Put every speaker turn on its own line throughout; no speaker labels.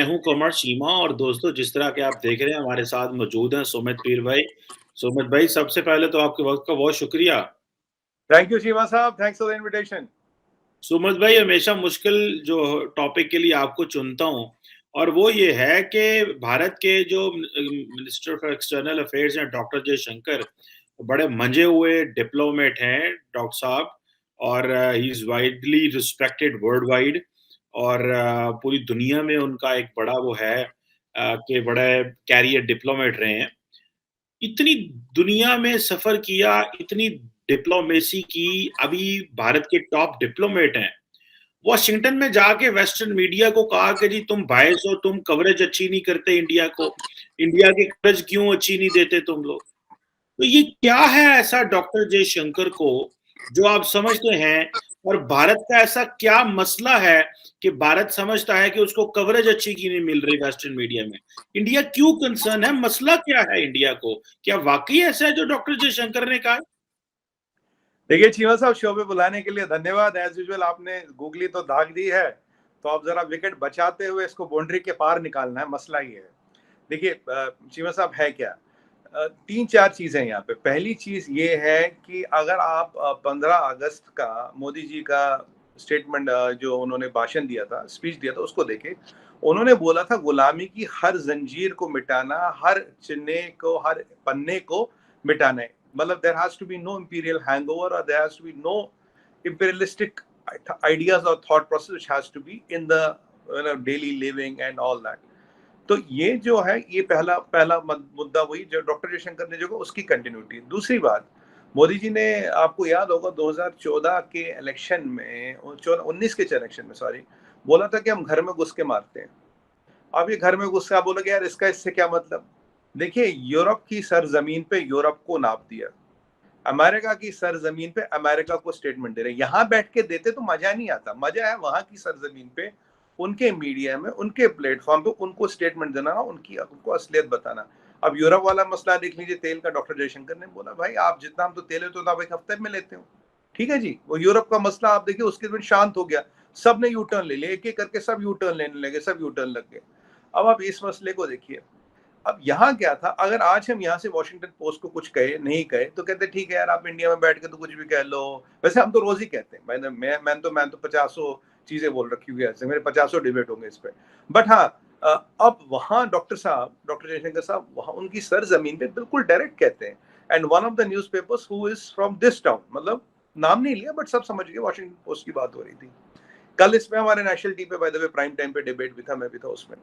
हूँ कमर सीमा और दोस्तों जिस तरह के आप देख रहे हैं हमारे साथ मौजूद हैं सुमित पीर भाई। सुमित भाई सबसे पहले तो आपके वक़्त का बहुत शुक्रिया।
थैंक यू शीमा साहब, thanks for the invitation.
Sumit भाई हमेशा मुश्किल जो टॉपिक के लिए आपको चुनता हूँ और वो ये है कि भारत के जो मिनिस्टर फॉर एक्सटर्नल अफेयर्स हैं डॉक्टर जयशंकर, बड़े मंजे हुए डिप्लोमेट हैं डॉक्टर साहब और he is widely respected world wide और पूरी दुनिया में उनका एक बड़ा वो है कि बड़े कैरियर डिप्लोमेट रहे हैं। इतनी दुनिया में सफ़र किया, इतनी डिप्लोमेसी की, अभी भारत के टॉप डिप्लोमेट हैं। वॉशिंगटन में जाके वेस्टर्न मीडिया को कहा कि जी तुम बायस हो, तुम कवरेज अच्छी नहीं करते इंडिया को, इंडिया की कवरेज क्यों अच्छी नहीं देते तुम लोग? तो ये क्या है ऐसा डॉक्टर जयशंकर को जो आप समझते हैं और भारत का ऐसा क्या मसला है कि भारत समझता है कि उसको कवरेज अच्छी क्यों नहीं मिल रही वेस्टर्न मीडिया में? इंडिया क्यों कंसर्न है? मसला क्या है इंडिया को? क्या वाकई ऐसा है जो डॉक्टर जयशंकर ने कहा?
देखिए शीमा साहब, शो पे बुलाने के लिए धन्यवाद। एज यूजुअल आपने गूगली तो दाग दी है, तो आप जरा विकेट बचाते हुए इसको बाउंड्री के पार निकालना है। मसला ये है, देखिए शीमा साहब, है क्या, तीन चार चीजें यहाँ पे। पहली चीज ये है कि अगर आप 15 अगस्त का मोदी जी का स्टेटमेंट, जो उन्होंने भाषण दिया था, स्पीच दिया था, उसको देखे। उन्होंने बोला था गुलामी की हर जंजीर को मिटाना, हर चिन्हे को, हर पन्ने को मिटाना है। मतलब there has to be no imperial hangover, or there has to be no imperialistic ideas or thought process which has to be in the daily living and all that. तो ये जो है, ये पहला पहला मुद्दा वही जो डॉक्टर जयशंकर ने जो कहा उसकी कंटिन्यूटी। दूसरी बात, मोदी जी ने, आपको याद होगा 2014 के इलेक्शन में, 19 के इलेक्शन में सॉरी, बोला था कि हम घर में घुस के मारते हैं। अब ये घर में घुस के आप बोलोगे यार इसका इससे क्या मतलब। देखिए, यूरोप की सरजमीन पे यूरोप को नाप दिया, अमेरिका की सरजमीन पे अमेरिका को स्टेटमेंट दे रहे। यहाँ बैठ के देते तो मजा नहीं आता, मजा है वहां की सरजमीन पे, उनके मीडिया में, उनके प्लेटफॉर्म पे उनको स्टेटमेंट देना, उनको असलियत बताना। अब यूरोप वाला मसला देख लीजिए, तेल का। डॉक्टर जयशंकर ने बोला भाई आप जितना, हम तो तेल तो आप एक हफ्ते में लेते हो, ठीक है जी। वो यूरोप का मसला आप देखिए, उसके बाद शांत हो गया, सब ने यू टर्न ले लिया, एक एक करके सब यू टर्न लेने लगे, सब यू टर्न लग गए। अब आप इस मसले को देखिए। अब यहाँ क्या था, अगर आज हम यहाँ से वॉशिंगटन पोस्ट को कुछ कहे, नहीं कहे, तो कहते ठीक है यार, आप इंडिया में बैठ के तो कुछ भी कह लो। वैसे हम तो रोज ही कहते हैं, मैं तो 50 चीजें बोल रखी हुई है, मेरे 50 डिबेट होंगे इस पे। बट हाँ, अब वहाँ डॉक्टर साहब, डॉक्टर जयशंकर साहब, वहाँ उनकी सरजमीन पे बिल्कुल डायरेक्ट कहते हैं। And one of the news papers who is from this town, मतलब नाम नहीं लिया बट सब समझ गए वॉशिंगटन पोस्ट की बात हो रही थी। कल इसमें हमारे नेशनल टीवी पे by the way prime time पे डिबेट भी था, मैं भी था उसमें।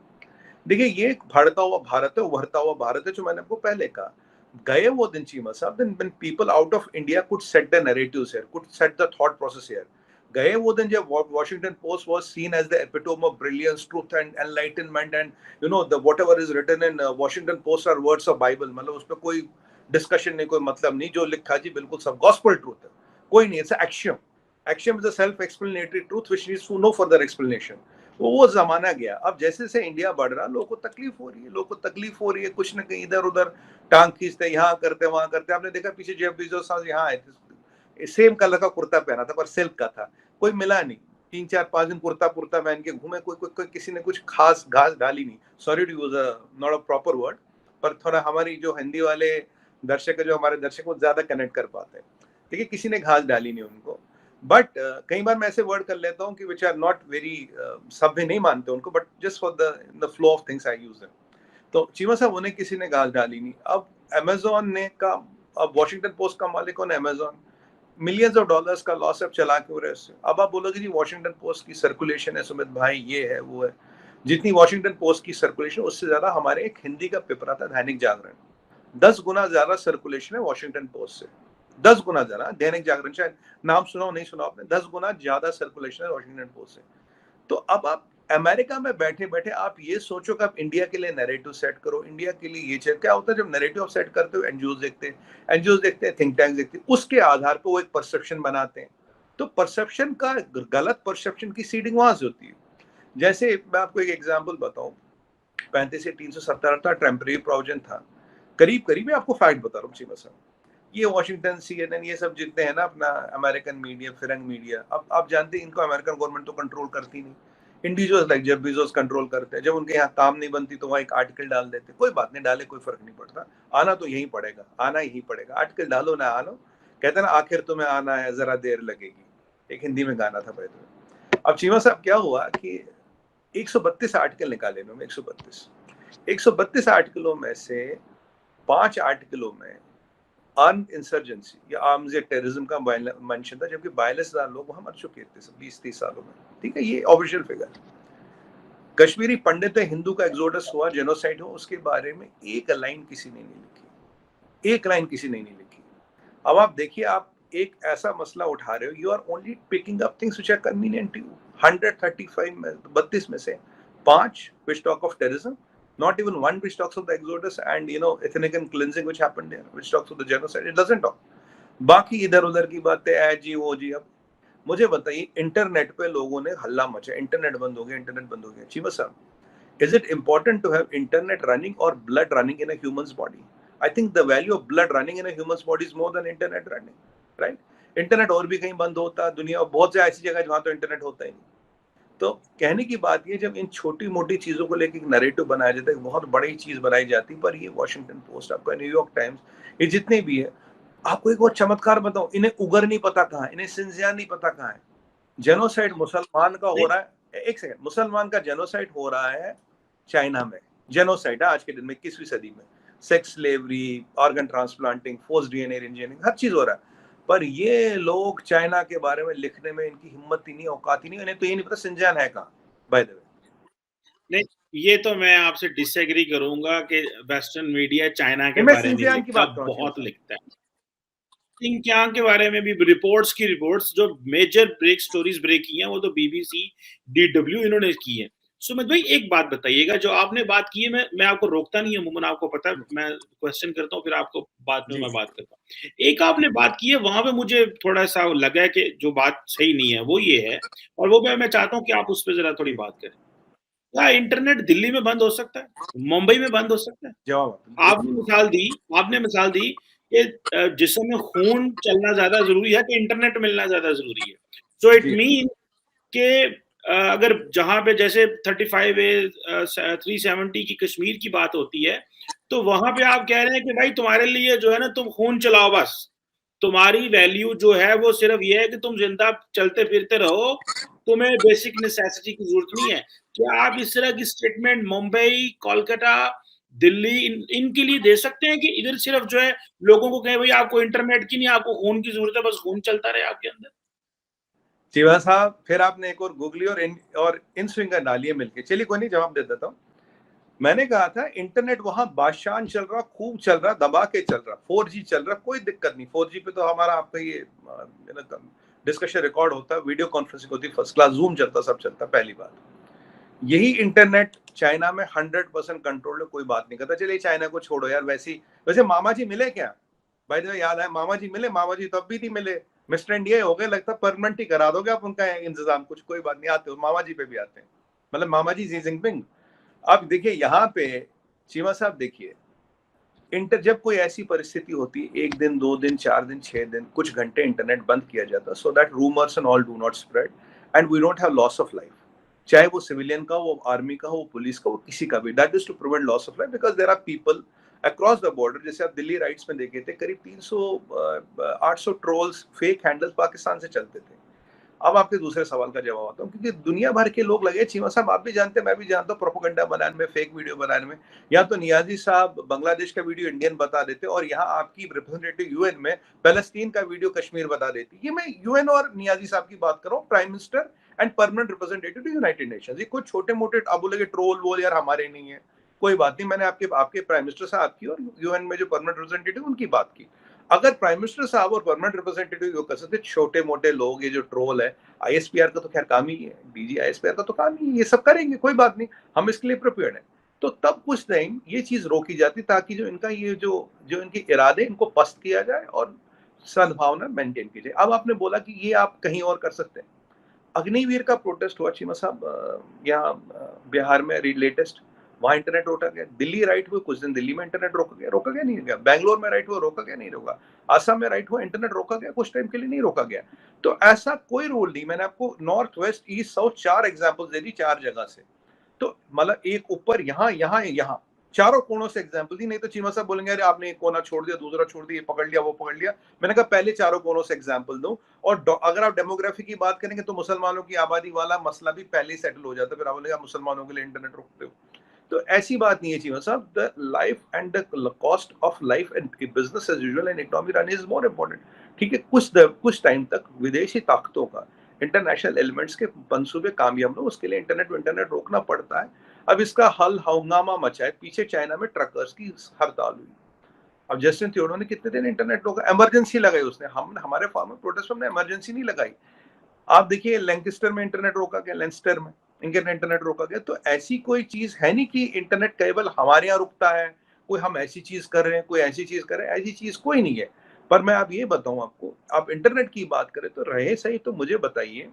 देखिए, ये एक बढ़ता हुआ भारत है, उभरता हुआ भारत है, जो मैंने आपको पहले कहा। गए वो दिन चीमा साहब, when people out of India could set the narratives here, could set the thought process here. गए वो दिन जब Washington Post was seen as the epitome of brilliance, truth and enlightenment, and the whatever is written in Washington Post are words of Bible. मतलब उसमें कोई discussion नहीं, कोई मतलब नहीं, जो लिखा जी बिल्कुल सब गॉस्पल ट्रूथ है, कोई नहीं। It's axiom, axiom is a self explanatory truth which needs to no further explanation. वो जमाना गया। अब जैसे जैसे इंडिया बढ़ रहा, लोगों को तकलीफ हो रही है, लोगों को तकलीफ हो रही है, कुछ ना कहीं इधर उधर टांग खींचते, यहाँ करते वहां करते। आपने देखा पीछे जेफ बेजोस साहब यहाँ आए थे, सेम कलर का कुर्ता पहना था पर सिल्क का था, कोई मिला नहीं। 3 4 5 दिन कुर्ता पुर्ता पहन के घूमे, कोई किसी ने कुछ खास घास डाली नहीं। Sorry to use not a proper word, पर थोड़ा हमारी जो हिंदी वाले दर्शक है, जो हमारे दर्शक वो ज्यादा कनेक्ट कर पाते हैं। देखिए, किसी ने घास डाली नहीं उनको। बट कई बार मैं ऐसे वर्ड कर लेता हूँ कि विच आर नॉट वेरी, सब भी नहीं मानते उनको, but just for the flow of things I use them. तो चीमा साहब, उन्हें किसी ने गाल डाली नहीं। अब अमेजोन ने का, अब वॉशिंगटन पोस्ट का मालिक कौन है? अमेजोन। मिलियंस ऑफ डॉलर्स का लॉस अब चला क्यों रहे उससे? अब आप बोलोगे जी वॉशिंगटन पोस्ट की सर्कुलेशन है सुमित भाई, ये है वो है। जितनी वॉशिंगटन पोस्ट की सर्कुलेशन, उससे ज्यादा हमारे एक हिंदी का पेपर आता है दैनिक जागरण, 10 गुना ज्यादा सर्कुलेशन है वॉशिंगटन पोस्ट से। 10 गुना ज्यादा। दैनिक जागरण शायद नाम सुना हो, नहीं सुना आपने, 10 गुना ज्यादा सर्कुलेशन है वॉशिंगटन पोस्ट से। तो अब आप अमेरिका में बैठे बैठे आप ये सोचो कि आप इंडिया के लिए नैरेटिव सेट करो, इंडिया के लिए ये चीज। क्या होता है जब नैरेटिव सेट करते हो, एनजीओ देखते हैं, थिंक टैंक देखते हैं, उसके आधार पर वो एक परसेप्शन बनाते हैं। तो परसेप्शन का, गलत परसेप्शन की सीडिंग वहां से होती है। जैसे मैं आपको एक एग्जाम्पल बताऊं, 35 से 370 था, टेम्परेरी प्रोविजन था, करीब करीब। मैं आपको फैक्ट बता रहा हूँ सीमा साहब, ये वॉशिंगटन, CNN, ये सब जितने हैं ना अपना अमेरिकन मीडिया, फिरंग मीडिया, अब आप जानते हैं इनको अमेरिकन गवर्नमेंट तो कंट्रोल करती नहीं। Individuals like Jeff Bezos control करते हैं, जब उनके यहाँ काम नहीं बनती तो वहाँ एक आर्टिकल डाल देते, कोई बात नहीं, डाले कोई फर्क नहीं पड़ता, आना तो यहीं पड़ेगा, आना ही पड़ेगा, आर्टिकल डालो ना आनो, कहते हैं ना आखिर तुम्हें आना है जरा देर लगेगी, एक हिंदी में गाना था भाई। अब चीमा साहब क्या हुआ कि 132 आर्टिकल निकाले इन्होंने, 132 आर्टिकलों में से 5 आर्टिकलों में आर्म इंसर्जेंसी या आर्म्स या टेररिज्म का मेंशन था, जबकि 42,000 लोग वहां मर चुके थे 20-30 सालों में, ठीक है, ये ऑफिशियल फिगर। कश्मीरी पंडित है, हिंदू का एक्सोडस हुआ, जेनोसाइड हुआ, उसके बारे में एक लाइन किसी ने नहीं लिखी, एक लाइन किसी ने नहीं लिखी। अब आप देखिए, आप एक ऐसा मसला उठा रहे हो, you are only picking up things which are convenient to you. 135 में 32 में से 5 which talk of terrorism, not even one which talks of the exodus and ethnic cleansing which happened there, which talks of the genocide, it doesn't talk। बाकी इधर उधर की बातें ऐ जी वो जी। अब मुझे बताइए, इंटरनेट पे लोगों ने हल्ला मचा, इंटरनेट बंद हो गया, इंटरनेट बंद हो गया। चीमा साहब, is it important to have internet running or blood running in a human's body? I think the value of blood running in a human's body is more than internet running, right? Internet और भी कहीं बंद होता, दुनिया बहुत से ऐसी जगह जहां तो इंटरनेट होता ही नहीं। तो कहने की बात ये, जब इन छोटी मोटी चीजों को लेकर एक नैरेटिव बनाया जाता है, बहुत बड़ी चीज बनाई जाती, पर ये वॉशिंगटन पोस्ट, आपका न्यूयॉर्क टाइम्स, ये जितने भी है, आपको एक और चमत्कार बताऊं, इन्हें उगर नहीं पता कहां है, इन्हें सिंजियान नहीं पता कहां है। जेनोसाइड मुसलमान का हो रहा है, एक सेकंड, मुसलमान का जेनोसाइड हो रहा है चाइना में, जेनोसाइड आज के दिन में 21वीं सदी में, sex slavery, organ transplanting, force DNA engineering, हर चीज हो रहा है, पर ये लोग चाइना के बारे में लिखने में इनकी हिम्मत ही नहीं, औकात ही नहीं, इन्हें तो ये नहीं पता सिंजान है कहाँ, बाय द वे।
नहीं, ये तो मैं आपसे डिसएग्री करूंगा कि वेस्टर्न मीडिया चाइना के
मैं
बारे में
सिंजियान की
लिखता,
बात करूं,
बहुत लिखता है। सिंकियांग के बारे में भी रिपोर्ट्स जो मेजर ब्रेक स्टोरीज ब्रेक की हैं, वो तो बीबीसी, डीडब्ल्यू इन्होंने की है। सुमित भाई, एक बात बताइएगा, जो आपने बात की है, मैं आपको रोकता नहीं, अमूमन आपको पता है, मैं क्वेश्चन करता हूँ, फिर आपको बाद में मैं बात करता हूँ। एक आपने बात की है, वहां पे मुझे थोड़ा सा लगा है कि जो बात सही नहीं है वो ये है, और वो मैं चाहता हूँ कि आप उस पर जरा थोड़ी बात करें। क्या इंटरनेट दिल्ली में बंद हो सकता है, मुंबई में बंद हो सकता है?
जवाब
आपने मिसाल दी कि जिस्म में खून चलना ज्यादा जरूरी है कि इंटरनेट मिलना ज्यादा जरूरी है। सो इट मीन कि अगर जहां पे जैसे 35A 370 की कश्मीर की बात होती है, तो वहां पे आप कह रहे हैं कि भाई तुम्हारे लिए जो है ना, तुम खून चलाओ, बस तुम्हारी वैल्यू जो है वो सिर्फ ये है कि तुम जिंदा चलते फिरते रहो, तुम्हें बेसिक नेसेसिटी की जरूरत नहीं है। क्या आप इस तरह की स्टेटमेंट मुंबई, कोलकाता, दिल्ली इनके लिए दे सकते हैं कि इधर सिर्फ जो है लोगों को कहें भाई आपको इंटरनेट की नहीं, आपको खून की जरूरत है, बस खून चलता रहे आपके अंदर?
जीवा साहब, फिर आपने एक और गूगली और इन स्विंगर डालिए मिलके, चलिए कोई नहीं, जवाब दे देता हूँ। मैंने कहा था इंटरनेट वहां बादशाह चल रहा, खूब चल रहा, दबा के चल रहा, 4G चल रहा, कोई दिक्कत नहीं। 4G पे तो हमारा आपका ये डिस्कशन रिकॉर्ड होता है, वीडियो कॉन्फ्रेंसिंग होती, फर्स्ट क्लास, जूम चलता, सब चलता। पहली बात, यही इंटरनेट चाइना में 100% कंट्रोल है, कोई बात नहीं करता। चलिए चाइना को छोड़ो यार, वैसे मामा जी मिले क्या? भाई तो याद है, मामा जी मिले, मामा जी तब भी नहीं मिले, मिस्टर इंडिया हो गए, लगता परमानेंट ही करा दोगे आप उनका इंतजाम, कुछ कोई बात नहीं, आते हो मामा जी पे भी आते हैं, मतलब मामा जी जी जिनपिंग। अब देखिए यहाँ पे चीमा साहब, देखिए जब कोई ऐसी परिस्थिति होती है, 1 दिन 2 दिन 4 दिन 6 दिन कुछ घंटे इंटरनेट बंद किया जाता, so that rumours and all do not spread and we don't have loss of life, चाहे वो सिविलियन का हो, वो आर्मी का हो, वो पुलिस का हो, किसी का भी, that is to prevent loss of life, because there are people across the border. जैसे आप दिल्ली राइट्स में देखे थे, करीब 300 800 ट्रोल्स, फेक हैंडल्स पाकिस्तान से चलते थे। अब आपके दूसरे सवाल का जवाब आता हूँ, क्योंकि दुनिया भर के लोग लगे, चीमा साहब आप भी जानते हैं, मैं भी जानता हूँ, प्रोपोगंडा बनाने में, फेक वीडियो बनाने में। यहाँ तो नियाजी साहब बांग्लादेश का वीडियो इंडियन बता देते, और यहाँ आपकी रिप्रेजेंटेटिव यूएन में पैलेस्टीन का वीडियो कश्मीर बता देती। ये मैं यूएन और नियाजी साहब की बात कर रहा हूँ, prime minister and permanent representative to United Nations. ये कुछ छोटे मोटे आप बोलेगे ट्रोल वोल यार हमारे नहीं है, कोई बात नहीं, मैंने आपके प्राइम मिनिस्टर साहब की और यूएन में जो परमानेंट रिप्रेजेंटेटिव उनकी बात की। अगर प्राइम मिनिस्टर साहब और परमानेंट रिप्रेजेंटेटिव यो कर सकते, छोटे मोटे लोग, ये जो ट्रोल है, आईएसपीआर का तो खैर काम ही है, डीजी आईएसपीआर का तो काम ही है, ये सब करेंगे, कोई बात नहीं, हम इसके लिए प्रिपेयर्ड है। तो तब कुछ टाइम ये चीज रोकी जाती, ताकि जो इनका ये जो इनके इरादे, इनको पस्त किया जाए और सद्भावना मेंटेन की जाए। अब आपने बोला कि ये आप कहीं और कर सकते हैं। अग्निवीर का प्रोटेस्ट हुआ चीमा साहब यहाँ बिहार में, लेटेस्ट वहां इंटरनेट रोका गया। दिल्ली राइट हुए कुछ दिन, दिल्ली में इंटरनेट रोका गया नहीं गया। बैंगलोर में राइट हुआ, रोका गया नहीं रोका। आसाम में राइट हुआ, इंटरनेट रोका गया, कुछ टाइम के लिए नहीं रोका गया। तो ऐसा कोई रूल नहीं। मैंने आपको north west east south 4 example दे दी 4 जगह से। तो मतलब एक ऊपर यहाँ यहाँ यहाँ चारों कोणों से एग्जाम्पल दी। नहीं तो चीमा साहब बोलेंगे अरे आपने एक कोना छोड़ दिया, दूसरा छोड़ दिया, पकड़ लिया, वो पकड़ लिया। मैंने कहा पहले चारों कोणों से एग्जाम्पल दो। और अगर आप डेमोग्राफी की बात करेंगे तो मुसलमानों की आबादी वाला मसला भी पहले ही सेटल हो जाता है। फिर आप बोलेंगे मुसलमानों के लिए इंटरनेट रोकते हो, तो ऐसी बात नहीं है चीमा साहब। The life and the cost of life and business as usual and economy run is more important. ठीक है, कुछ टाइम तक विदेशी ताकतों का इंटरनेशनल एलिमेंट्स के मंसूबे कामयाब हो, उसके लिए इंटरनेट रोकना पड़ता है। अब इसका हल हंगामा मचा है। पीछे चाइना में ट्रकर्स की हड़ताल हुई। अब जस्टिन ट्रूडो ने कितने दिन इंटरनेट रोका, इमरजेंसी लगाई उसने। हमारे फार्मर प्रोटेस्ट में इमरजेंसी नहीं लगाई। आप देखिए लैंकेस्टर में इंटरनेट रोका गया, लेंस्टर में इंटरनेट रोका गया। तो ऐसी कोई चीज है नहीं कि इंटरनेट केवल हमारे यहाँ रुकता है, कोई हम ऐसी चीज कर रहे हैं, कोई ऐसी चीज कर रहे हैं, ऐसी चीज कोई नहीं है। पर मैं आप ये बताऊं आपको, आप इंटरनेट की बात करें तो रहे सही तो मुझे बताइए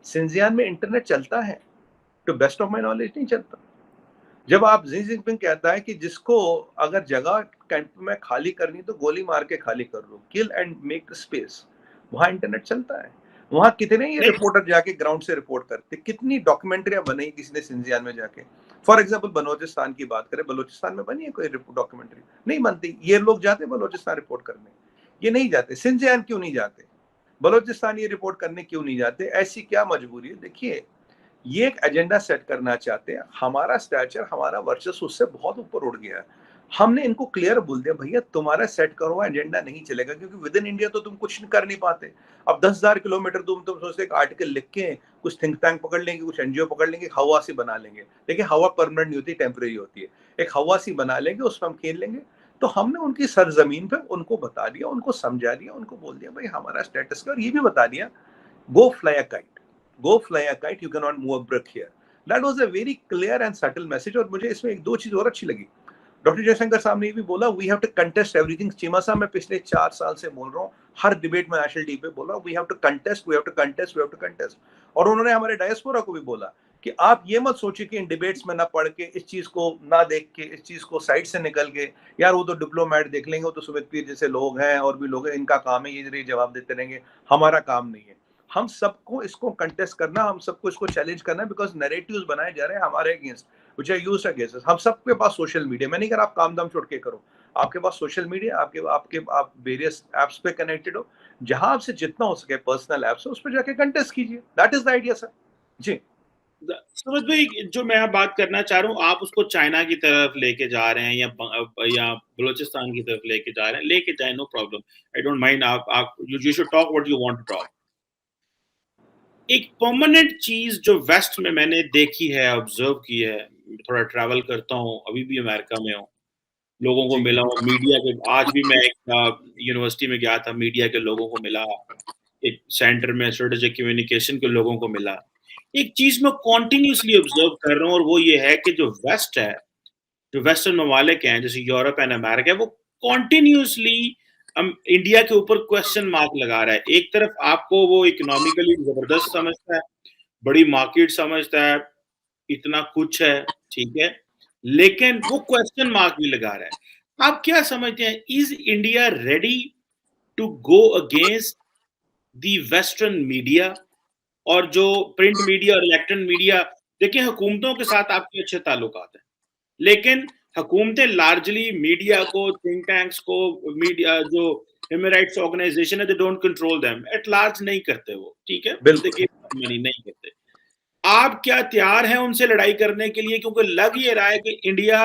सिंजियान में इंटरनेट चलता है? तो बेस्ट ऑफ माई नॉलेज नहीं चलता। जब आप जी जिनपिंग कहता है कि जिसको अगर जगह कैंप में खाली करनी तो गोली मार के खाली कर लो, किल एंड मेक स्पेस, वहां इंटरनेट चलता है। वहां कितने ये रिपोर्टर जाके ग्राउंड से रिपोर्ट करते, कितनी डॉक्यूमेंट्रियां बनी किसी ने सिंजियान में जाके। फॉर एग्जांपल बलोचिस्तान की बात करें, बलोचिस्तान में बनी है कोई डॉक्यूमेंट्री? नहीं बनती। ये लोग जाते बलोचिस्तान रिपोर्ट करने, ये नहीं जाते। सिंजियान क्यों नहीं जाते? बलोचिस्तान ये रिपोर्ट करने क्यों नहीं जाते? ऐसी क्या मजबूरी है? देखिए ये एक एजेंडा सेट करना चाहते हैं। हमारा स्टैचर, हमारा वर्चस्व उससे बहुत ऊपर उड़ गया है। हमने इनको क्लियर बोल दिया भैया तुम्हारा सेट करो हुआ एजेंडा नहीं चलेगा, क्योंकि विद इन इंडिया तो तुम कुछ कर नहीं पाते। अब 10,000 किलोमीटर तुम सोचते एक आर्टिकल लिख के कुछ थिंक टैंक पकड़ लेंगे, कुछ एनजीओ पकड़ लेंगे, हवा सी बना लेंगे। देखिए हवा परमानेंट नहीं होती, टेम्परेरी होती है। एक हवा सी बना लेंगे, उसमें हम खेल लेंगे। तो हमने उनकी सरजमीन पे उनको बता दिया, उनको समझा दिया, उनको बोल दिया भाई हमारा स्टेटस का, और ये भी बता दिया go fly a kite, go fly a kite, you cannot move a brick here. That was a very clear and subtle message। और मुझे इसमें एक दो चीज और अच्छी लगी। डॉक्टर जयशंकर साहब ने भी बोला we have to contest everything. Cheema साहब मैं पिछले 4 साल से बोल रहा हूँ, हर डिबेट में नेशनल टीवी पे बोल रहा हूँ we have to contest, we have to contest, we have to contest. और उन्होंने हमारे डायस्पोरा को भी बोला कि आप ये मत सोचिए कि इन डिबेट्स में ना पढ़ के, इस चीज को ना देख के, इस चीज को साइड से निकल के, यार वो तो डिप्लोमेट देख लेंगे, वो तो सुमित पीर जैसे लोग हैं और भी लोग हैं, इनका काम है ये जवाब देते रहेंगे, हमारा काम नहीं है। हम सबको इसको कंटेस्ट करना, हम सबको इसको चैलेंज करना, बिकॉज नैरेटिव्स बनाए जा रहे हैं हमारे against, which are used against us. हम सबके पास सोशल मीडिया, मैं नहीं कह रहा आप काम दाम छोड़ के करो, आपके पास सोशल मीडिया, आप वेरियस एप्स पे कनेक्टेड हो, जहां आपसे जितना हो सके पर्सनल एप्स उस पर जाके कंटेस्ट कीजिए। That is the idea sir. जी
सूरज भाई, जो मैं बात करना चाह रहा हूँ, आप उसको चाइना की तरफ लेके जा रहे हैं या बलोचिस्तान की तरफ लेके जा रहे हैं, लेके जाए, no problem, I don't mind. आप you should talk what you want to talk. एक परमानेंट चीज जो वेस्ट में मैंने देखी है, ऑब्जर्व की है, थोड़ा ट्रैवल करता हूँ, अभी भी अमेरिका में हूँ, लोगों को मिला हूँ, मीडिया के, आज भी मैं एक यूनिवर्सिटी में गया था, मीडिया के लोगों को मिला, एक सेंटर में स्ट्रेटेजिक कम्युनिकेशन के लोगों को मिला। एक चीज मैं कॉन्टिन्यूसली ऑब्जर्व कर रहा हूँ, और वो ये है कि जो वेस्ट है, जो वेस्टर्न ममालिक हैं जैसे यूरोप एंड अमेरिका, वो कॉन्टिन्यूसली इंडिया के ऊपर क्वेश्चन मार्क लगा रहा है। एक तरफ आपको वो इकोनॉमिकली जबरदस्त समझता है, बड़ी मार्केट समझता है, इतना कुछ है, ठीक है, लेकिन वो क्वेश्चन मार्क भी लगा रहा है। आप क्या समझते हैं, is India ready to go against the western media और जो प्रिंट मीडिया और इलेक्ट्रॉनिक मीडिया? देखिए हुकूमतों के साथ आपके अच्छे ताल्लुकात हैं, लेकिन हुकूमतें लार्जली मीडिया को, थिंक टैंक्स को, मीडिया जो ह्यूमन राइट्स ऑर्गेनाइजेशन है, they don't control them, at large नहीं करते वो, ठीक है, देखिए मनी नहीं करते। आप क्या तैयार हैं उनसे लड़ाई करने के लिए? क्योंकि लग ये रहा है कि India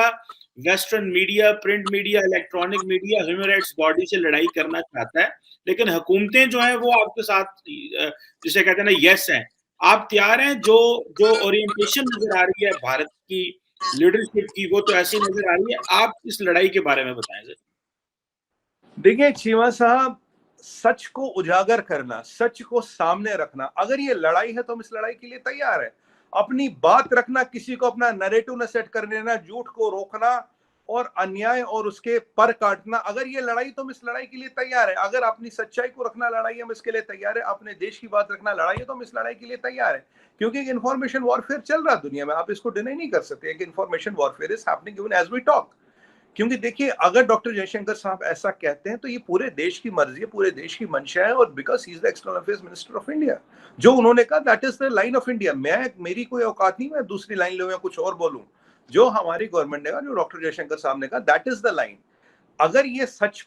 western media, print media, electronic media, human rights body से लड़ाई करना चाहता है, लेकिन हुकूमतें जो हैं वो आपके साथ, जिसे कहते हैं ना, यस हैं। आप तैयार हैं? जो जो ओरिएंटेशन नजर आ रही है भारत की लीडरशिप की, वो तो ऐसी नजर आ रही है। आप इस लड़ाई के बारे में बताएं सर।
देखिए चीमा साहब, सच को उजागर करना, सच को सामने रखना, अगर ये लड़ाई है तो हम इस लड़ाई के लिए तैयार है। अपनी बात रखना, किसी को अपना नैरेटिव न सेट करने देना, झूठ को रोकना, और अन्याय और उसके पर काटना, अगर ये लड़ाई तो हम इस लड़ाई के लिए तैयार है, अगर अपनी सच्चाई को रखना लड़ाई हम इसके लिए तैयार है, अपने देश की बात रखना लड़ाई है तो हम इस लड़ाई के लिए तैयार है, क्योंकि एक इन्फॉर्मेशन वॉरफेयर चल रहा है दुनिया में, आप इसको डिनाई नहीं कर सकते, एक information warfare is happening even as we talk. क्योंकि देखिए, अगर डॉक्टर जयशंकर साहब ऐसा कहते हैं तो ये पूरे देश की मर्जी है, पूरे देश की मंशा है, और because he is the external affairs minister of India, जो उन्होंने कहा that is the line of India. मेरी कोई औकात नहीं मैं दूसरी लाइन लूं या कुछ और बोलूं, जो हमारी गवर्नमेंट ने कहा, जो डॉक्टर जयशंकर साहब ने कहा, दैट इज द लाइन। अगर ये सच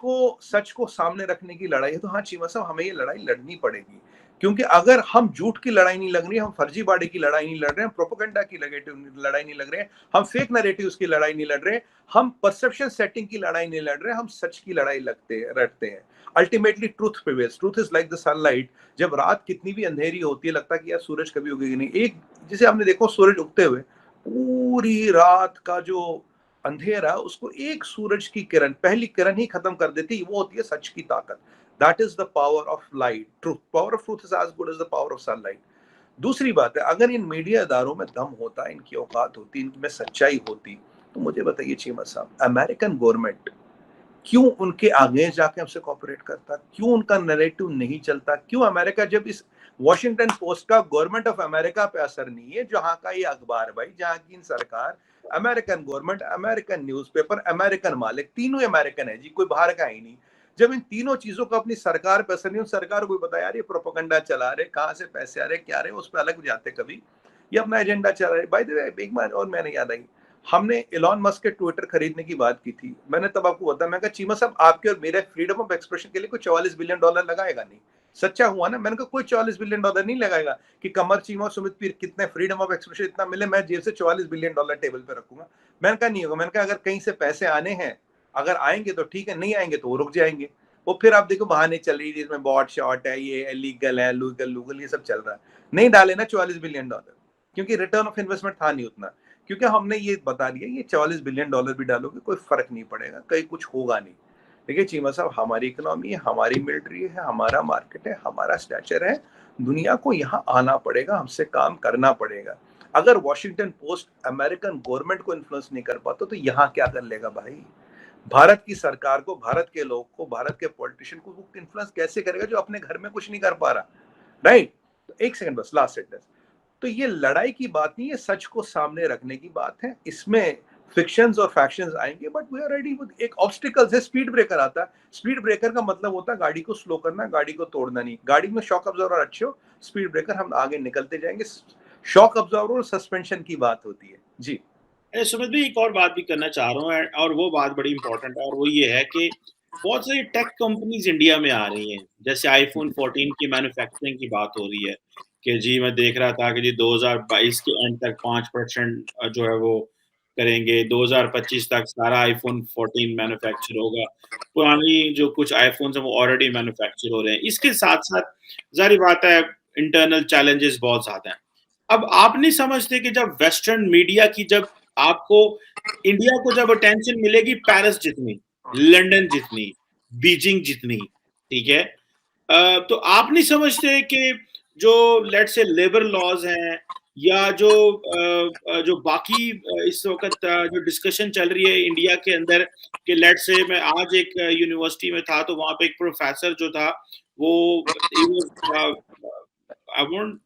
को सामने रखने की लड़ाई है तो हाँ चीमा साहब, हमें ये लड़ाई लड़नी पड़ेगी, क्योंकि अगर हम झूठ की लड़ाई नहीं लड़ रही, हम फर्जीवाड़े की लड़ाई नहीं लड़ रहे हैं, प्रोपेगेंडा की लड़ाई नहीं लड़ रहे हैं, हम फेक नैरेटिव्स की लड़ाई नहीं लड़ रहे हैं, हम परसेप्शन सेटिंग की लड़ाई नहीं लड़ रहे हैं, हम सच की लड़ाई लड़ते हैं। Ultimately truth prevails, truth is like the sunlight. जब रात कितनी भी अंधेरी होती है, लगता है कि यार सूरज कभी उगेगी नहीं, एक जिसे हमने देखो सूरज उगते हुए, पूरी रात का जो अंधेरा, उसको एक सूरज की किरण, पहली किरण ही खत्म कर देती, वो होती है सच की ताकत। That is the power of light, truth, power of truth is as good as the power of sunlight. दूसरी बात है, अगर इन मीडिया इदारों में दम होता, इनकी औकात होती, इनमें सच्चाई होती, तो मुझे बताइए चीमा साहब, अमेरिकन गवर्नमेंट क्यों उनके आगे जाके हमसे कॉपरेट करता, क्यों उनका नैरेटिव नहीं चलता, क्यों अमेरिका, जब इस वॉशिंगटन पोस्ट का गवर्नमेंट ऑफ अमेरिका पे असर नहीं है, जहां का ये अखबार है भाई, जहां की सरकार, American government, American newspaper, American मालिक, तीनों अमेरिकन है जी, कोई बाहर का ही नहीं। जब इन तीनों चीजों को अपनी सरकार पे असर नहीं, सरकार को पता यार ये प्रोपेगेंडा चला रहे, कहां से पैसे आ रहे, क्या रहे, उस पर अलग जाते कभी, ये अपना एजेंडा चला रहे। बाय द वे, एक बार और मैंने याद आई, हमने इलॉन मस्क के ट्विटर खरीदने की बात की थी, मैंने तब आपको बताया, मैं कहा चीमा साहब, आपके और मेरे फ्रीडम ऑफ एक्सप्रेशन के लिए कोई $44 बिलियन लगाएगा नहीं। सच्चा हुआ ना, मैंने कहा कोई $44 बिलियन नहीं लगाएगा कि कमर चीमा और सुमित पीर कितने फ्रीडम ऑफ एक्सप्रेशन इतना मिले, मैं जेब से $44 बिलियन टेबल पे रखूंगा। मैंने कहा नहीं होगा, मैंने कहा अगर कहीं से पैसे आने हैं, अगर आएंगे तो ठीक है, नहीं आएंगे तो वो रुक जाएंगे। वो फिर आप देखो बहाने चल रही है, इसमें बॉट शॉट है, ये लीगल है, लूगल, ये सब चल रहा है। नहीं डाले ना $44 बिलियन, क्योंकि रिटर्न ऑफ इन्वेस्टमेंट था नहीं उतना, क्योंकि हमने ये बता दिया, ये $44 बिलियन भी डालोगे कोई फर्क नहीं पड़ेगा, कहीं कुछ होगा नहीं। देखिए चीमा साहब, हमारी इकोनॉमी है, हमारी मिलिट्री है, हमारा मार्केट है, हमारा स्टैचर है, दुनिया को यहाँ आना पड़ेगा, हमसे काम करना पड़ेगा। अगर वॉशिंगटन पोस्ट अमेरिकन गवर्नमेंट को इन्फ्लुएंस नहीं कर पाता तो यहाँ क्या कर लेगा भाई? भारत की सरकार को, भारत के लोग को, भारत के पॉलिटिशियन को वो इन्फ्लुएंस कैसे करेगा जो अपने घर में कुछ नहीं कर पा रहा? राइट? एक सेकंड बस, लास्ट सेंटेंस। तो ये लड़ाई की बात नहीं है, सच को सामने रखने की बात है। इसमें फिक्शंस और फैक्शंस आएंगे, but we are ready with, एक ऑब्स्टिकल्स है, स्पीड ब्रेकर आता है। स्पीड ब्रेकर का मतलब होता है गाड़ी को स्लो करना, गाड़ी को तोड़ना नहीं। गाड़ी में शॉक अब्जॉर्वर अच्छे हो, स्पीड ब्रेकर, हम आगे निकलते जाएंगे। शॉक अब्जॉर्वर और सस्पेंशन की बात होती है जी।
सुमित भाई, एक और बात भी करना चाह रहा हूँ, और वो बात बड़ी इंपॉर्टेंट है, और वो ये है कि बहुत सारी टेक कंपनीज इंडिया में आ रही हैं, जैसे आईफोन 14 की मैन्युफैक्चरिंग की बात हो रही है कि जी मैं देख रहा था कि जी 2022 के एंड तक 5% जो है वो करेंगे, 2025 तक सारा आईफोन 14 मैन्युफैक्चर होगा। पुरानी जो कुछ आईफोन्स हैं वो ऑलरेडी मैन्युफैक्चर हो रहे हैं। इसके साथ साथ जाहिर बात है इंटरनल चैलेंजेस बहुत ज्यादा हैं। अब आप नहीं समझते कि जब वेस्टर्न मीडिया की, जब आपको इंडिया को जब अटेंशन मिलेगी पेरिस जितनी, लंदन जितनी, बीजिंग जितनी, ठीक है, तो आप नहीं समझते कि जो लेट्स से लेबर लॉज हैं, या जो बाकी इस वक्त जो डिस्कशन चल रही है इंडिया के अंदर, कि लेट्स से मैं आज एक यूनिवर्सिटी में था तो वहां पे एक प्रोफेसर जो था वो आई वोंट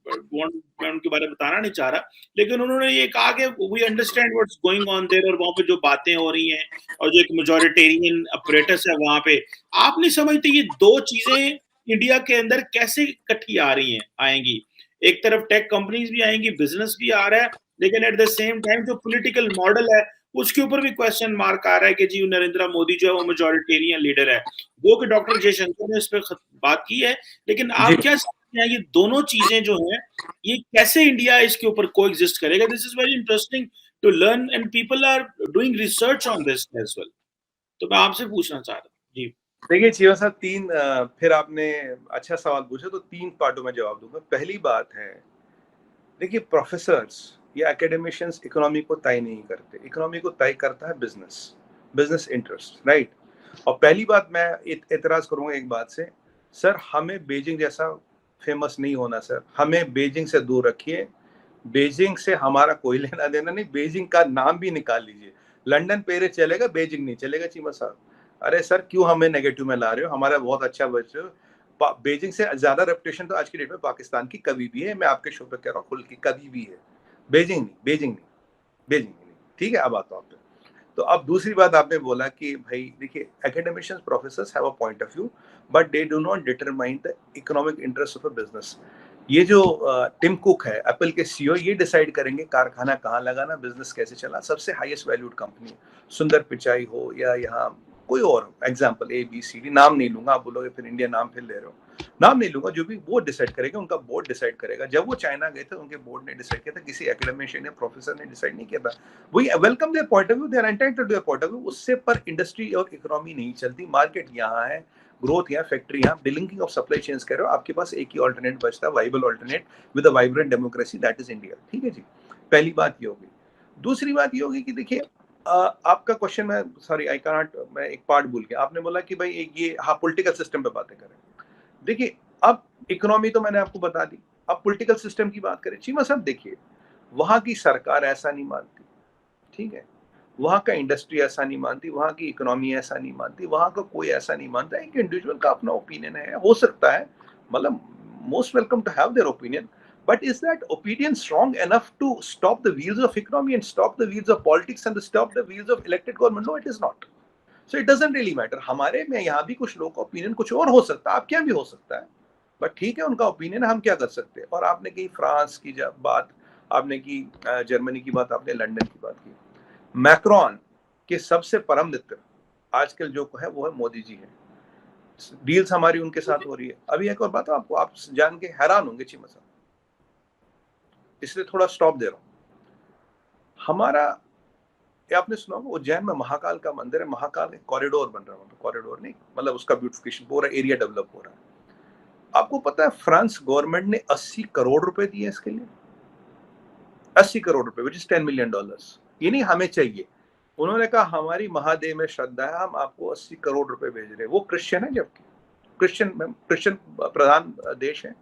मैं उनके बारे में बताना नहीं चाह रहा, लेकिन उन्होंने ये कहा कि we understand what's going on there, और वहां पे जो बातें हो रही हैं और जो एक मेजॉरिटेरियन अपरेटस है वहां पे, आप नहीं समझते ये दो चीजें इंडिया के अंदर कैसे इकट्ठी आ रही हैं, आएंगी? एक तरफ टेक कंपनीज भी आएंगी, बिजनेस भी आ रहा है, लेकिन एट द सेम टाइम जो पॉलिटिकल मॉडल है उसके ऊपर भी क्वेश्चन मार्क आ रहा है कि जी नरेंद्र मोदी जो है वो मेजॉरिटेरियन लीडर है। वो कि डॉक्टर जयशंकर ने इस पर बात की है, लेकिन आप क्या समझते हैं ये दोनों चीजें जो हैं ये कैसे इंडिया इसके ऊपर कोएग्जिस्ट करेगा? This is very interesting to learn, and people are doing research on this as well. तो मैं आपसे पूछना चाह रहा हूँ जी।
देखिए चीमा साहब, फिर आपने अच्छा सवाल पूछा तो 3 पार्टों में जवाब दूंगा। पहली बात है, देखिए प्रोफेसर्स या एकेडमिशियंस इकोनॉमी को तय नहीं करते, इकोनॉमी को तय करता है बिजनेस, बिजनेस इंटरेस्ट, राइट? और पहली बात मैं एतराज करूंगा एक बात से, सर हमें बीजिंग जैसा फेमस नहीं होना सर, हमें बीजिंग से दूर रखिए। बीजिंग से हमारा कोई लेना देना नहीं, बीजिंग का नाम भी निकाल लीजिए। लंदन पेरिस चलेगा, बीजिंग नहीं चलेगा चीमा साहब। अरे सर क्यों हमें नेगेटिव में ला रहे हो, हमारा बहुत अच्छा बच्चे हो। बीजिंग से ज्यादा रेपुटेशन तो आज की डेट में पाकिस्तान की कभी भी है, मैं आपके शो पे कह रहा हूँ खुल की, कभी भी है। बीजिंग नहीं, बीजिंग नहीं, बीजिंग नहीं। ठीक है, अब आता हूँ। तो अब दूसरी बात आपने बोला कि भाई देखिए, academicians professors have a point of view but they do not determine the economic interest of a business. ये जो टिम कुक है एप्पल के सीईओ, ये डिसाइड करेंगे कारखाना कहाँ लगाना, बिजनेस कैसे चला। सबसे हाईएस्ट वैल्यूड कंपनी सुंदर पिचाई हो या यहाँ कोई और example A B C D, नाम नहीं लूंगा, आप बोलोगे फिर इंडिया नाम फिर ले रहे हो, नाम नहीं लूंगा, जो भी वो डिसाइड करेगा, उनका बोर्ड डिसाइड करेगा। जब वो चाइना गए थे उनके बोर्ड ने डिसाइड किया था, किसी एकेडमिशियन या प्रोफेसर ने डिसाइड नहीं किया था। We welcome their point of view, they are entitled to their point of view. उससे पर इंडस्ट्री और इकोनॉमी नहीं चलती, मार्केट यहाँ है, ग्रोथ यहाँ, फैक्ट्री यहाँ, डिलिंकिंग ऑफ सप्लाई चेन्स कह रहे हो, आपके पास एक ही ऑल्टरनेट बचता है, viable alternate with a vibrant democracy, that is India. ठीक है जी, पहली बात ये होगी। दूसरी बात ये होगी कि देखिए आपका क्वेश्चन, मैं सॉरी आई कैनॉट, मैं एक पार्ट भूल गया। आपने बोला कि भाई एक ये, हाँ, पॉलिटिकल सिस्टम पे बातें करें। देखिए अब इकोनॉमी तो मैंने आपको बता दी, अब पॉलिटिकल सिस्टम की बात करें। चीमा साहब देखिए, वहां की सरकार ऐसा नहीं मानती, ठीक है, वहां का इंडस्ट्री ऐसा नहीं मानती, वहां की इकोनॉमी ऐसा नहीं मानती, वहां का कोई ऐसा नहीं मानता है कि इंडिविजुअल का अपना ओपिनियन है, हो सकता है, मतलब most welcome to have their opinion, but is that opinion strong enough to stop the wheels of economy and stop the wheels of politics and stop the wheels of elected government? No, it is not. So it doesn't really matter. हमारे में यहाँ भी कुछ लोगों का opinion कुछ और हो सकता है, आपके यहाँ भी हो सकता है, बट ठीक है, उनका ओपिनियन, हम क्या कर सकते हैं। और आपने की फ्रांस की जब बात, आपने की जर्मनी की बात, आपने लंदन की बात की। मैक्रोन के सबसे परम मित्र आजकल जो है वो है मोदी जी है। डील्स हमारी उनके साथ हो रही है। अभी एक और बात आपको, आप जान के हैरान होंगे चीमा साहब, इसलिए थोड़ा स्टॉप दे रहा हूं। हमारा, ये आपने सुना होगा, उज्जैन में महाकाल का मंदिर है, महाकाल एक कॉरिडोर बन रहा है, कॉरिडोर नहीं, मतलब उसका ब्यूटिफिकेशन, पूरा एरिया डेवलप हो रहा है। आपको पता है फ्रांस गवर्नमेंट ने 80 करोड़ रुपए दिए इसके लिए, 80 करोड़ रुपए, विच इज $10 मिलियन। ये नहीं हमें चाहिए, उन्होंने कहा हमारी महादेव में श्रद्धा है, हम आपको 80 करोड़ रुपए भेज रहे हैं। वो क्रिश्चियन है, जबकि क्रिश्चियन प्रधान देश है।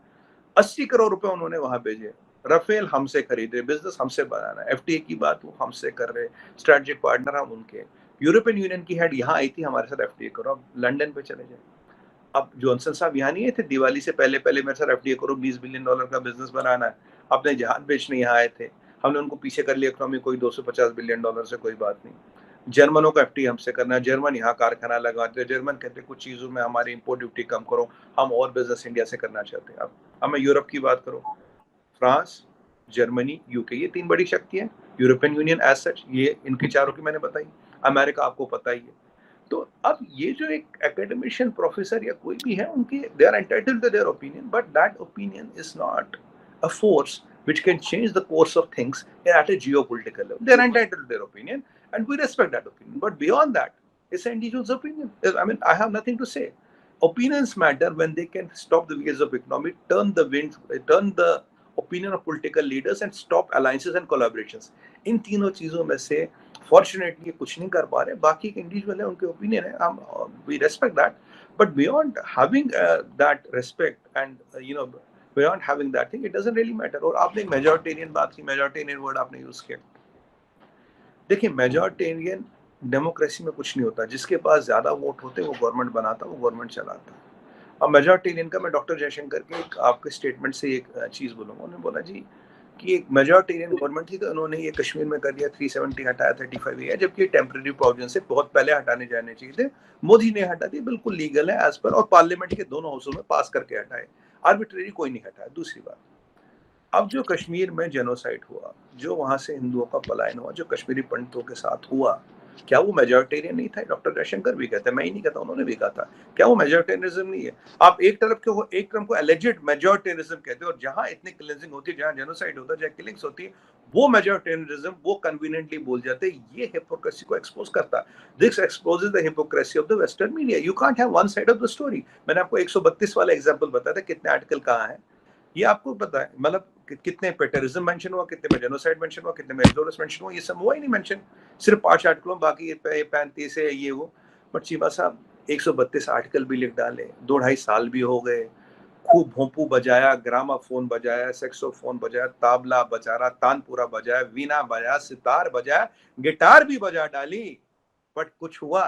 80 करोड़ रुपए उन्होंने वहां भेजे। राफेल हमसे खरीद रहे, बिजनेस हमसे बनाना, एफटीए की बात वो हमसे कर रहे, स्ट्रेटेजिक पार्टनर हम उनके। यूरोपियन यूनियन की हेड यहाँ आई थी हमारे साथ एफटीए करो, अब लंदन पे चले जाए। अब जॉनसन साहब यहाँ नहीं आए थे दिवाली से पहले पहले मेरे साथ एफडीए करो, $20 बिलियन का बिजनेस बनाना है, अपने जहाज बेचने यहाँ आए थे, हमने उनको पीछे कर लिया इकोनॉमी, कोई $250 बिलियन से कोई बात नहीं। जर्मनों का एफटी हमसे करना है, जर्मन यहाँ कारखाना लगाते हैं, जर्मन कहते हैं कुछ चीजों में हमारी इंपोर्ट ड्यूटी कम करो, हम और बिजनेस इंडिया से करना चाहते हैं। अब मैं यूरोप की बात करूँ, फ्रांस, जर्मनी, यूके, ये 3 बड़ी शक्तियां। यूरोपियन यूनियन एज सच, ये इनकी चारों की मैंने बताई। अमेरिका आपको पता ही है। तो अब ये जो एक एकेडमिशियन प्रोफेसर या कोई भी है, उनके, they are entitled to their opinion, but that opinion is not a force which can change the course of things at a geopolitical level. They are entitled to their opinion, and we respect that opinion. But beyond that, it's an individual's opinion. I mean, I have nothing to say. Opinions matter when they can stop the wheels of economy, turn the opinion of political leaders, and stop alliances and collaborations. इन तीनों चीजों में से fortunately कुछ नहीं कर पा रहे, बाकी एक इंडिविजुअल है, उनके ओपिनियन है, हम we respect that, but beyond having that respect and beyond having that thing, it doesn't really matter. और आपने मेजॉरिटेरियन बात की, मेजॉरिटेरियन वर्ड आपने यूज किया। देखिए, मेजॉरिटेरियन डेमोक्रेसी में कुछ नहीं होता, जिसके पास ज्यादा वोट होते वो गवर्नमेंट बनाता, वो गवर्नमेंट चलाता। अब मेजॉरिटेरियन का मैं डॉक्टर जयशंकर के आपके स्टेटमेंट से एक चीज बोलूंगा। उन्होंने बोला जी कि एक मेजॉरिटेरियन गवर्नमेंट थी, तो उन्होंने ये कश्मीर में कर दिया, 370 हटाया, 35 है, जबकि टेम्परेरी प्रोविजन से बहुत पहले हटाने जाने चाहिए थे। मोदी ने हटा दी, बिल्कुल लीगल है एज पर, और पार्लियामेंट के दोनों हाउसों में पास करके हटाए, आर्बिट्रेरी कोई नहीं हटाया। दूसरी बात, अब जो कश्मीर में जेनोसाइड हुआ, जो वहां से हिंदुओं का पलायन हुआ, जो कश्मीरी पंडितों के साथ हुआ, क्या वो मेजॉरिटेरियन नहीं था? डॉक्टर जयशंकर भी कहते हैं, मैं ही नहीं कहता, उन्होंने भी कहा था। क्या वो मेजॉरिटेरियनिज्म नहीं है? आप एक तरफ को एलिजिड मेजॉरिटेरियनिज्म कहते हो, और जहां इतनी क्लिंजिंग होती है, जहां जेनोसाइड होता है, जहां किलिंग्स होती है, वो मेजॉरिटेरियनिज्म वो कन्वीनियंटली बोल जाते हैं। ये हिपोक्रेसी को एक्सपोज करता है। This exposes the hypocrisy of the western media. You can't have one side of the story. मैंने आपको 132 वाला एग्जांपल बताया था, कितने आर्टिकल कहाँ है, ये आपको पता है, मतलब कितने पे टेररिज्म मेंशन हुआ, कितने में जेनोसाइड मेंशन हुआ, कितने में एक्सप्लोरस मेंशन हुआ, ये सब हुआ ही नहीं मेंशन, सिर्फ 5 आर्टिकलों, बाकी ये 35 है, ये वो। बट चीमा साहब 132 आर्टिकल भी लिख डाले, 2-2.5 साल भी हो गए, खूब भोंपू बजाया, ग्रामाफोन बजाया, सेक्सोफोन बजाया, ताबला बजाया, तानपुरा बजाया, वीणा बजाया, सितार बजाया, गिटार भी बजा डाली, बट कुछ हुआ?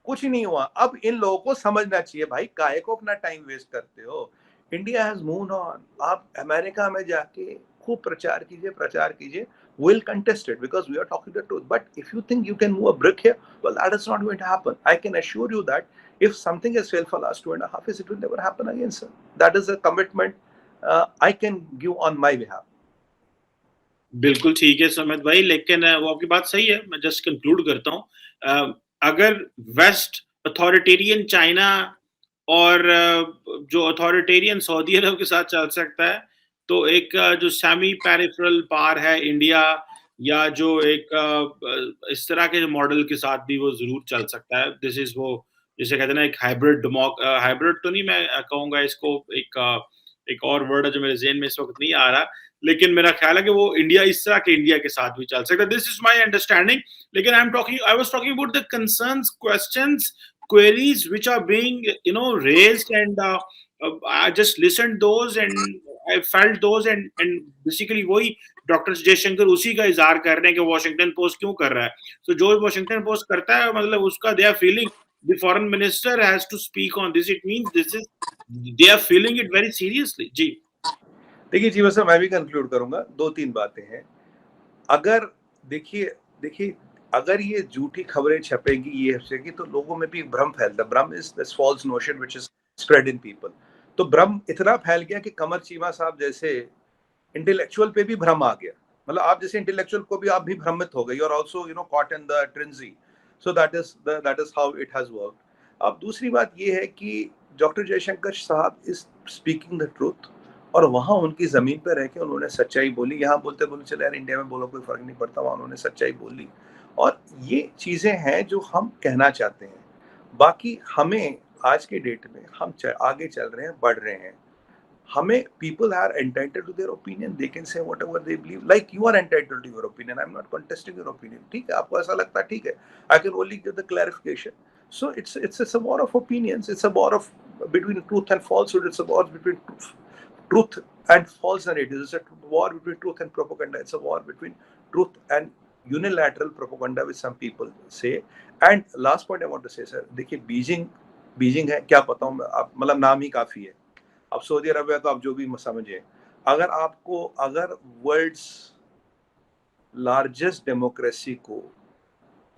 कुछ नहीं हुआ। अब इन लोगों को समझना चाहिए भाई, काहे को अपना टाइम वेस्ट करते हो? India has moved on. आप अमेरिका में जाके खूब प्रचार कीजिए। We'll contest it because we are talking the truth. But if you think you can move a brick here, well, that is not going to happen. I can assure you that if something has failed for last 2.5 years, it will never happen again, sir. That is a commitment I can give on my behalf.
बिल्कुल ठीक है सुमित भाई, लेकिन वो आपकी बात सही है। मैं जस्ट कंक्लूड करता हूँ। अगर वेस्ट अथॉरिटेरियन चाइना और जो अथॉरिटेरियन सऊदी अरब के साथ चल सकता है, तो एक जो सेमी पेरिफेरल पावर है इंडिया, या जो एक इस तरह के मॉडल के साथ भी वो ज़रूर चल सकता है। दिस इज़ वो जिसे कहते हैं ना, एक हाइब्रिड तो नहीं मैं कहूँगा इसको, एक और वर्ड है जो मेरे ज़हन में इस वक़्त नहीं आ रहा, लेकिन मेरा ख्याल है कि वो इंडिया इस तरह के इंडिया के साथ भी चल सकता है। This is my understanding. लेकिन I was talking about the concerns, questions, queries which are being raised, and I just listened those and I felt those, and basically वही डॉक्टर जयशंकर उसी का इजहार कर रहे हैं कि वॉशिंगटन पोस्ट क्यों कर रहा है। तो जो वॉशिंगटन पोस्ट करता है, मतलब उसका they are feeling the foreign minister has to speak on this. It means they are feeling it very seriously. जी
देखिए जी, वैसे मैं भी कंक्लूड करूंगा। 2-3 बातें हैं। अगर देखिए अगर ये झूठी खबरें छपेगी ये की, तो लोगों में भी भ्रम फैलता है। भ्रम is this false notion which is spread in people. तो भ्रम इतना फैल गया कि कमर चीमा साहब जैसे इंटेलेक्चुअल पे भी भ्रम आ गया। मतलब आप जैसे इंटेलेक्चुअल को भी आप भी भ्रमित हो गए। You are also caught in the fringe. So that is how it has worked. अब दूसरी बात ये है कि डॉक्टर जयशंकर साहब इज स्पीकिंग द ट्रूथ, और वहां उनकी जमीन पर रह के उन्होंने सच्चाई बोली। यहाँ बोलते चले यार इंडिया में बोलो कोई फर्क नहीं पड़ता, वहां उन्होंने सच्चाई बोली। और ये चीजें हैं जो हम कहना चाहते हैं। बाकी हमें आज के डेट में हम आगे चल रहे हैं, बढ़ रहे हैं। हमें people are entitled to their opinion. They can say whatever they believe. Like you are entitled to your opinion. I'm not contesting your opinion. ठीक है, आपको ऐसा लगता है, ठीक है. I can only give the clarification. So it's a war of opinions. It's a war of between truth and falsehood. It's a war between truth and false narratives. It's a war between truth and propaganda. It's a war between truth and unilateral propaganda, which some people say. And last point I want to say, sir, देखिए Beijing है, क्या पता हूँ, मतलब नाम ही काफी है। अब सऊदी अरब है तो आप जो भी समझे। अगर वर्ल्ड्स लार्जेस्ट डेमोक्रेसी को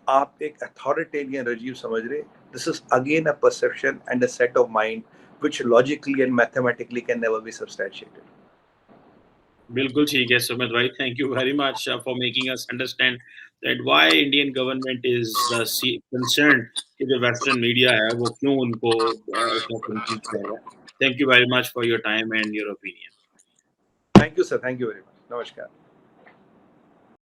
आप एक अथॉरिटेरियन रजीव समझ रहे, this is again a perception and a set of mind which logically and mathematically can never be substantiated.
बिल्कुल ठीक है सुमित भाई, thank you very much for making us understand that why Indian government is concerned कि जो western media है वो क्यों उनको कंपीट कर रहा है। Thank you very much for your time and your opinion.
Thank you sir, thank you very much. नमस्कार।